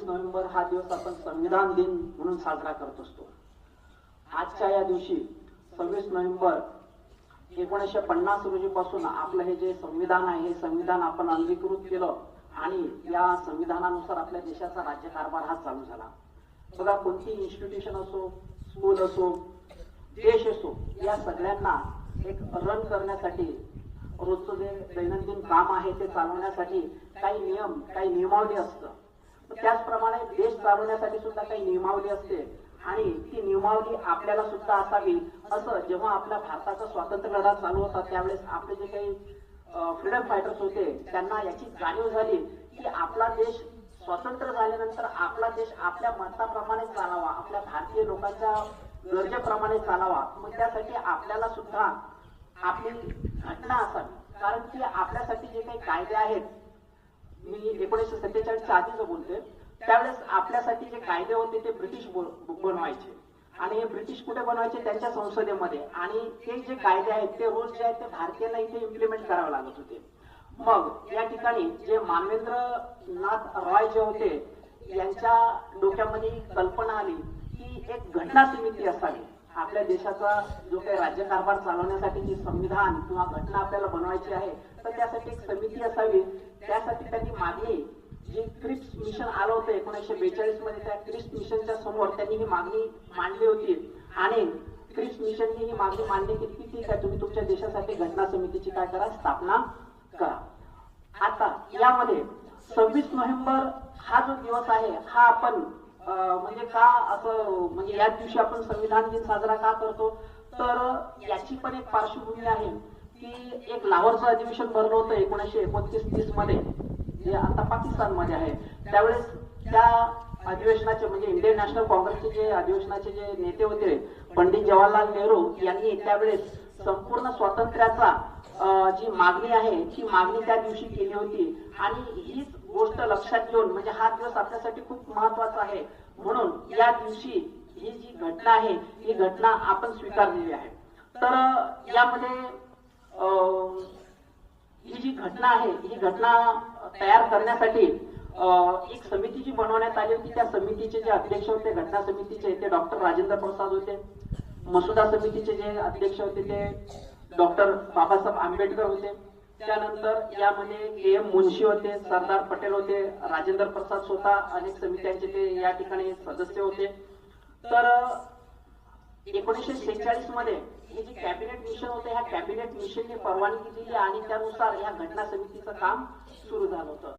November हा दिवस आपण संविधान दिन म्हणून साजरा करत असतो। आजच्या या दिवशी 26 नोव्हेंबर 1950 रोजीपासून आपलं हे जे संविधान आहे हे संविधान आपण अंगीकृत केलं आणि या संविधानानुसार आपल्या देशाचा राज्यकारभार हा चालू झाला। बघा, कोणती इन्स्टिट्यूशन असो, स्कूल असो, देश असो, या सगळ्यांना एक रन करण्यासाठी, रोजचं जे दैनंदिन काम आहे ते चालवण्यासाठी काही नियम, काही नियमावली असतं। त्याचप्रमाणे देश चालवण्यासाठी सुद्धा काही नियमावली असते आणि ती नियमावली आपल्याला सुद्धा असावी असं जेव्हा आपल्या भारताचा स्वातंत्र्य लढा चालू होता त्यावेळेस आपले जे काही फ्रीडम फायटर्स होते त्यांना याची जाणीव झाली की आपला देश स्वतंत्र झाल्यानंतर आपला देश आपल्या मताप्रमाणे चालावा, आपल्या भारतीय लोकांच्या गरजेप्रमाणे चालावा। मग त्यासाठी आपल्याला सुद्धा आपली घटना असावी, कारण की आपल्यासाठी जे काही कायदे आहेत, मी 1947च्या आधीच बोलते, त्यावेळेस आपल्यासाठी जे कायदे होते ते ब्रिटिश बनवायचे आणि हे ब्रिटिश कुठे बनवायचे? त्यांच्या संसदेमध्ये, आणि ते जे कायदे आहेत ते रोज जे आहेत ते भारतीयांना इथे इम्प्लिमेंट करावे लागत होते। मग या ठिकाणी जे मानवेंद्रनाथ रॉय जे होते यांच्या डोक्यामध्ये कल्पना आली की एक घटना समिती असावी। आपल्या देशाचा जो काही राज्यकारभार चालवण्यासाठी जी संविधान किंवा घटना आपल्याला बनवायची आहे तर त्यासाठी एक समिती असावी। त्यासाठी त्यांनी मागणी, जे क्रिप्स मिशन आलं होतं 1942 मध्ये, त्या क्रिप्स मिशनच्या समोर त्यांनी ही मागणी मांडली होती आणि क्रिप्स मिशनने ही मागणी मांडली की ठीक आहे, तुम्ही तुमच्या देशासाठी घटना समितीची काय करा, स्थापना करा। आता यामध्ये 26 नोव्हेंबर हा जो दिवस आहे हा आपण म्हणजे का असं, म्हणजे या दिवशी आपण संविधान दिन साजरा का करतो, तर याची पण एक पार्श्वभूमी आहे की एक लाहोरचं अधिवेशन भरलं होतं 1929-30 मध्ये, जे आता पाकिस्तानमध्ये आहे। त्यावेळेस त्या अधिवेशनाचे म्हणजे इंडियन नॅशनल काँग्रेसचे जे अधिवेशनाचे जे नेते होते पंडित जवाहरलाल नेहरू यांनी त्यावेळेस संपूर्ण स्वातंत्र्याचा जी मागणी आहे ही मागणी त्या दिवशी केली होती आणि हीच गोष्ट लक्षात घेऊन, म्हणजे हा दिवस आपल्यासाठी खूप महत्वाचा आहे म्हणून या दिवशी ही जी घटना आहे ही घटना आपण स्वीकारलेली आहे। तर यामध्ये ही जी घटना आहे ही घटना तयार करण्यासाठी एक समिती जी बनवण्यात आली होती, त्या समितीचे जे अध्यक्ष होते, घटना समितीचे, ते डॉक्टर राजेंद्र प्रसाद होते। मसुदा समितीचे जे अध्यक्ष होते ते डॉक्टर बाबासाहेब आंबेडकर होते। त्यानंतर यामध्ये के.एम. मुन्शी होते, सरदार पटेल होते, राजेंद्र प्रसाद स्वतः अनेक समित्यांचे ते या ठिकाणी सदस्य होते। तर 1946 मध्ये हे जे कॅबिनेट मिशन होते, ह्या कॅबिनेट मिशनने परवानगी दिली आणि त्यानुसार या घटना समितीचं काम सुरू झालं होतं।